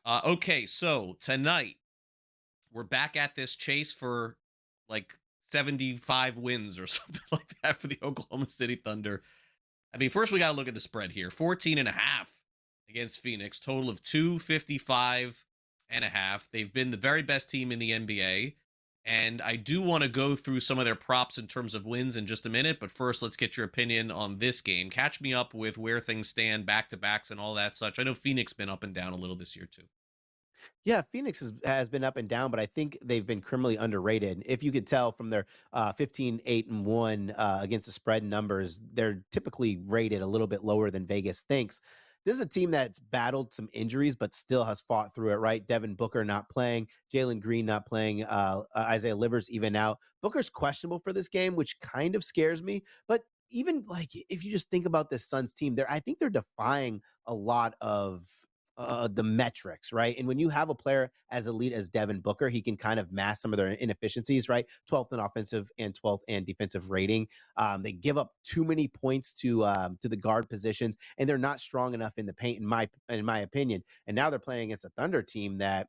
Okay, so tonight we're back at this chase for like 75 wins or something like that for the Oklahoma City Thunder. I mean, first we got to look at the spread here. 14 and a half against Phoenix, total of 255 and a half. They've been the very best team in the NBA. And I do want to go through some of their props in terms of wins in just a minute. But first, let's get your opinion on this game. Catch me up with where things stand, back to backs, and all that such. I know Phoenix been up and down a little this year, too. Yeah, Phoenix has been up and down, but I think they've been criminally underrated. If you could tell from their 15, 8, and 1 against the spread numbers, they're typically rated a little bit lower than Vegas thinks. This is a team that's battled some injuries, but still has fought through it, right? Devin Booker not playing, Jalen Green not playing, Isaiah Livers even out. Booker's questionable for this game, which kind of scares me. But even like if you just think about this Suns team, I think they're defying a lot of the metrics, right? And when you have a player as elite as Devin Booker, he can kind of mask some of their inefficiencies, right? 12th in offensive and 12th and defensive rating. They give up too many points to the guard positions, and they're not strong enough in the paint, in my opinion. And now they're playing against a Thunder team that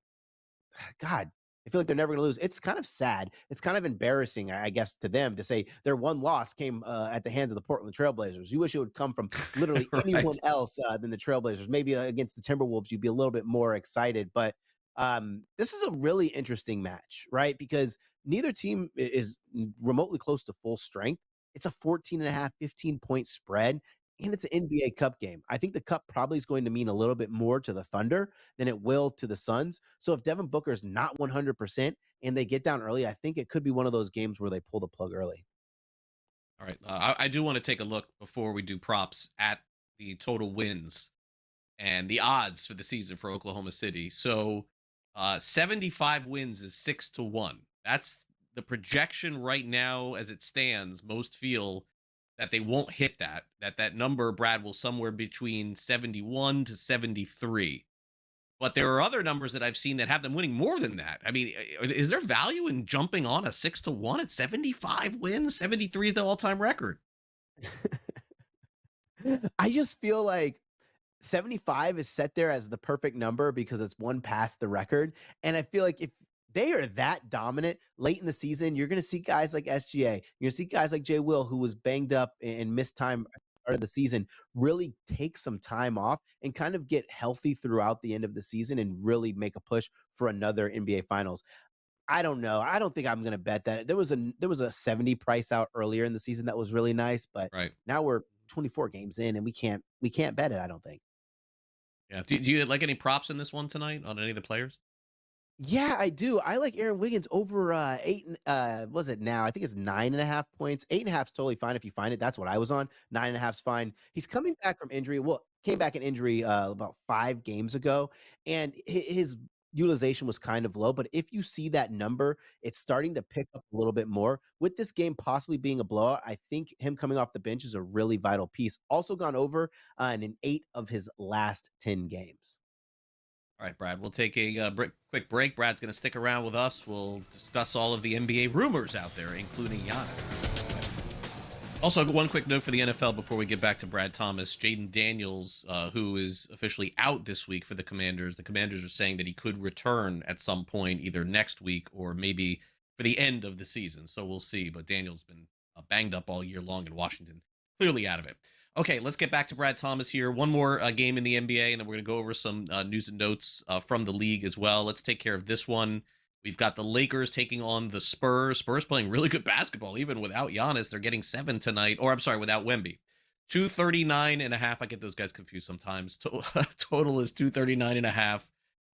God, I feel like they're never going to lose. It's kind of sad. It's kind of embarrassing, I guess, to them to say their one loss came at the hands of the Portland Trailblazers. You wish it would come from literally anyone Right. else than the Trailblazers. Maybe against the Timberwolves, you'd be a little bit more excited. But this is a really interesting match, right? Because neither team is remotely close to full strength. It's a 14 and a half, 15-point spread. And it's an NBA Cup game. I think the Cup probably is going to mean a little bit more to the Thunder than it will to the Suns. So if Devin Booker's not 100% and they get down early, I think it could be one of those games where they pull the plug early. All right. I do want to take a look before we do props at the total wins and the odds for the season for Oklahoma City. So 75 wins is 6-1. That's the projection right now as it stands. Most feel that they won't hit that number, Brad, will somewhere between 71 to 73. But there are other numbers that I've seen that have them winning more than that. I mean, is there value in jumping on a 6-1 at 75 wins? 73 is the all-time record. I just feel like 75 is set there as the perfect number because it's one past the record. And I feel like if they are that dominant late in the season, you're going to see guys like SGA. You're going to see guys like Jay Will, who was banged up and missed time at the start of the season, really take some time off and kind of get healthy throughout the end of the season and really make a push for another NBA Finals. I don't know. I don't think I'm going to bet that. There was a 70 price out earlier in the season that was really nice, but Right. now we're 24 games in and we can't bet it, I don't think. Yeah. Do you like any props in this one tonight on any of the players? Yeah, I do. I like Aaron Wiggins over eight. Was it now? I think it's 9.5 points. 8.5 is totally fine if you find it. That's what I was on. 9.5 is fine. He's coming back from injury. Well, came back in injury about 5 games ago, and his utilization was kind of low. But if you see that number, it's starting to pick up a little bit more. With this game possibly being a blowout, I think him coming off the bench is a really vital piece. Also gone over in 8 of his last 10 games. All right, Brad, we'll take a quick break. Brad's going to stick around with us. We'll discuss all of the NBA rumors out there, including Giannis. Also, one quick note for the NFL before we get back to Brad Thomas. Jaden Daniels, who is officially out this week for the Commanders. The Commanders are saying that he could return at some point, either next week or maybe for the end of the season. So we'll see. But Daniels been banged up all year long in Washington, clearly out of it. Okay, let's get back to Brad Thomas here. One more game in the NBA, and then we're going to go over some news and notes from the league as well. Let's take care of this one. We've got the Lakers taking on the Spurs. Spurs playing really good basketball, even without Giannis. They're getting 7 tonight, or I'm sorry, without Wemby. 239 and a half. I get those guys confused sometimes. Total is 239 and a half.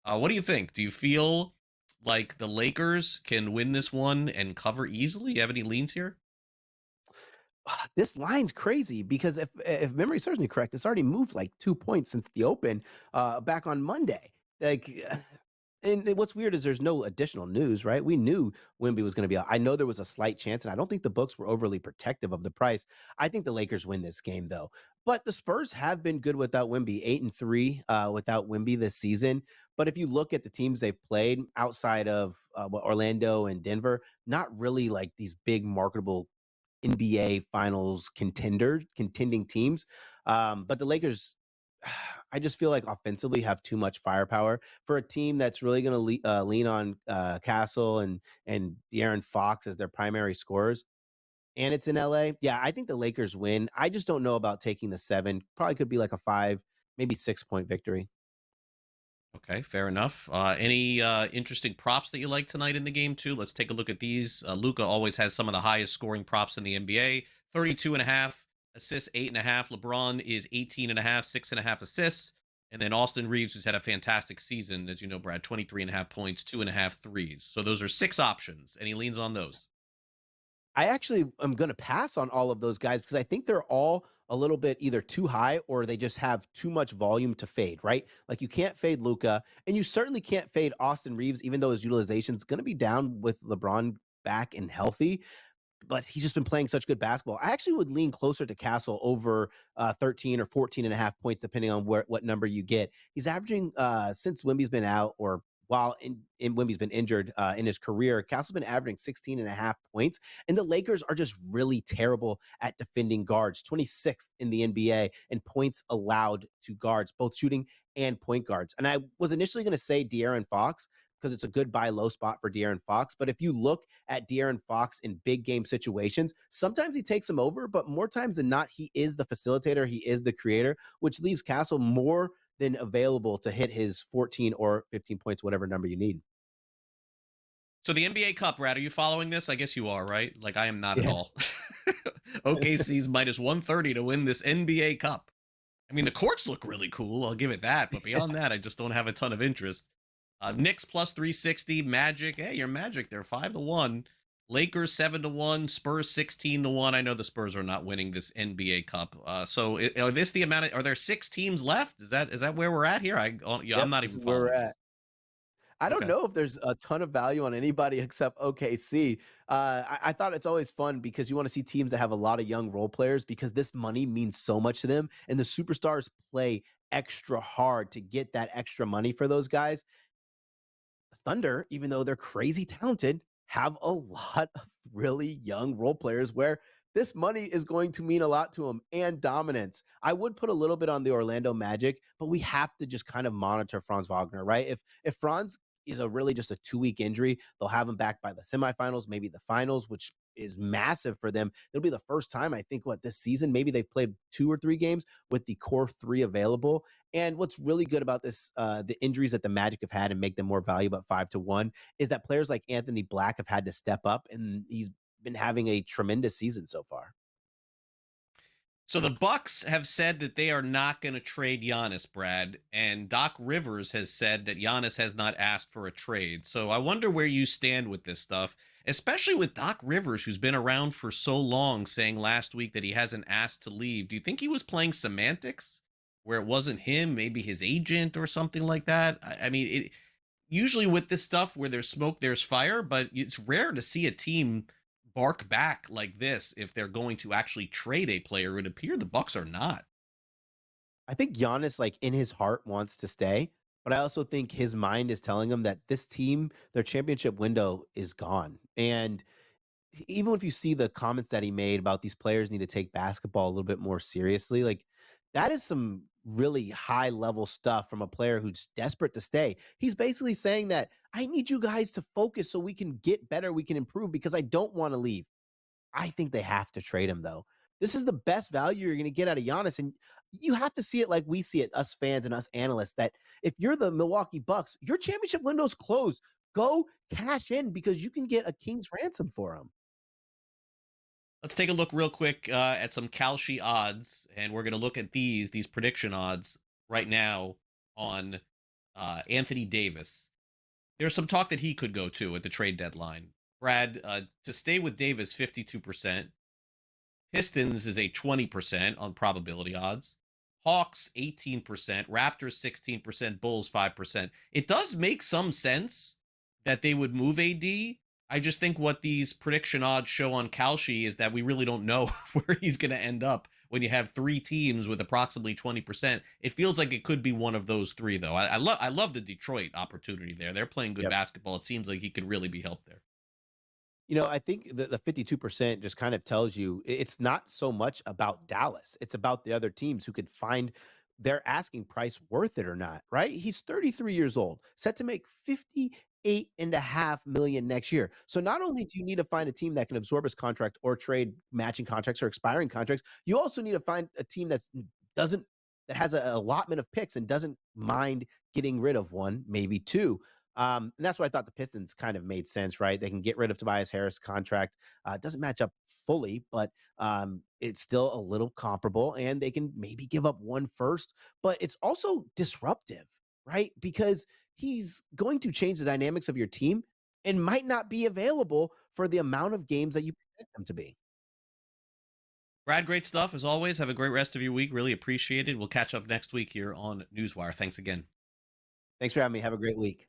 What do you think? Do you feel like the Lakers can win this one and cover easily? You have any leans here? This line's crazy because if memory serves me correct, it's already moved like 2 points since the open back on Monday. Like, and what's weird is there's no additional news, right? We knew Wimby was going to be out. I know there was a slight chance, and I don't think the books were overly protective of the price. I think the Lakers win this game though. But the Spurs have been good without Wimby, 8-3 without Wimby this season. But if you look at the teams they've played outside of Orlando and Denver, not really like these big marketable NBA Finals contending teams. But the Lakers I just feel like offensively have too much firepower for a team that's really going to lean on Castle and De'Aaron Fox as their primary scorers. And it's in LA. Yeah, I think the Lakers win. I just don't know about taking the 7. Probably could be like a 5, maybe 6-point victory. Okay, fair enough. Any interesting props that you like tonight in the game too? Let's take a look at these. Luca always has some of the highest scoring props in the NBA. 32 and a half assists, 8.5. LeBron is 18 and a half, 6.5 assists. And then Austin Reeves, who's had a fantastic season, as you know, Brad, 23.5 points, 2.5 threes. So those are 6 options, and he leans on those. I actually am going to pass on all of those guys because I think they're all a little bit either too high or they just have too much volume to fade, right? Like you can't fade Luca, and you certainly can't fade Austin Reeves, even though his utilization is going to be down with LeBron back and healthy, but he's just been playing such good basketball. I actually would lean closer to Castle over 13 or 14 and a half points, depending on what number you get. He's averaging since Wimby's been out or while in Wimby's been injured in his career, Castle's been averaging 16 and a half points. And the Lakers are just really terrible at defending guards, 26th in the NBA in points allowed to guards, both shooting and point guards. And I was initially going to say De'Aaron Fox because it's a good buy low spot for De'Aaron Fox. But if you look at De'Aaron Fox in big game situations, sometimes he takes them over, but more times than not, he is the facilitator, he is the creator, which leaves Castle more than available to hit his 14 or 15 points, whatever number you need. So the NBA Cup, Brad, are you following this? I guess you are, right? Like I am not at Yeah. all. OKC's minus 130 to win this NBA Cup. I mean, the courts look really cool. I'll give it that. But beyond that, I just don't have a ton of interest. Knicks plus 360. Magic. Hey, you're Magic. They're 5-1. Lakers 7-1. Spurs 16-1. I know the Spurs are not winning this NBA Cup. Are this the amount of? Are there 6 teams left? Is that where we're at here? I'm Yep, not this even is where we're following at. this. I don't Okay. know if there's a ton of value on anybody except OKC. I thought it's always fun because you want to see teams that have a lot of young role players because this money means so much to them, and the superstars play extra hard to get that extra money for those guys. Thunder, even though they're crazy talented, have a lot of really young role players where this money is going to mean a lot to them and dominance. I would put a little bit on the Orlando Magic, but we have to just kind of monitor Franz Wagner, right? If Franz is a really just a 2 week injury, they'll have him back by the semifinals, maybe the finals, which is massive for them. It'll be the first time I think what this season, maybe they've played 2 or 3 games with the core 3 available. And what's really good about this, the injuries that the Magic have had and make them more valuable at 5-1, is that players like Anthony Black have had to step up, and he's been having a tremendous season so far. So the Bucks have said that they are not going to trade Giannis, Brad, and Doc Rivers has said that Giannis has not asked for a trade. So I wonder where you stand with this stuff, especially with Doc Rivers, who's been around for so long, saying last week that he hasn't asked to leave. Do you think he was playing semantics, where it wasn't him, maybe his agent or something like that? I mean, usually with this stuff where there's smoke there's fire, but it's rare to see a team bark back like this if they're going to actually trade a player. It would appear the Bucks are not. I think Giannis, like in his heart, wants to stay, but I also think his mind is telling him that this team, their championship window is gone. And even if you see the comments that he made about these players need to take basketball a little bit more seriously, like that is some really high level stuff from a player who's desperate to stay. He's basically saying that I need you guys to focus so we can get better, we can improve because I don't want to leave. I think they have to trade him though. This is the best value you're going to get out of Giannis, and you have to see it like we see it, us fans and us analysts. That if you're the Milwaukee Bucks, your championship window's closed. Go cash in because you can get a king's ransom for him. Let's take a look real quick at some Kalshi odds, and we're going to look at these prediction odds right now on Anthony Davis. There's some talk that he could go too at the trade deadline. Brad, to stay with Davis, 52%. Pistons is a 20% on probability odds. Hawks 18%, Raptors 16%, Bulls 5%. It does make some sense that they would move AD. I just think what these prediction odds show on Kalshi is that we really don't know where he's going to end up when you have 3 teams with approximately 20%. It feels like it could be one of those 3 though. I love the Detroit opportunity there. They're playing good Yep. basketball. It seems like he could really be helped there. I think the 52% just kind of tells you it's not so much about Dallas. It's about the other teams who could find their asking price worth it or not, right? He's 33 years old, set to make 58.5 million next year. So not only do you need to find a team that can absorb his contract or trade matching contracts or expiring contracts, you also need to find a team doesn't that has a allotment of picks and doesn't mind getting rid of one, maybe two. And that's why I thought the Pistons kind of made sense, right? They can get rid of Tobias Harris' contract. It doesn't match up fully, but it's still a little comparable, and they can maybe give up one first. But it's also disruptive, right? Because he's going to change the dynamics of your team and might not be available for the amount of games that you expect them to be. Brad, great stuff as always. Have a great rest of your week. Really appreciate it. We'll catch up next week here on Newswire. Thanks again. Thanks for having me. Have a great week.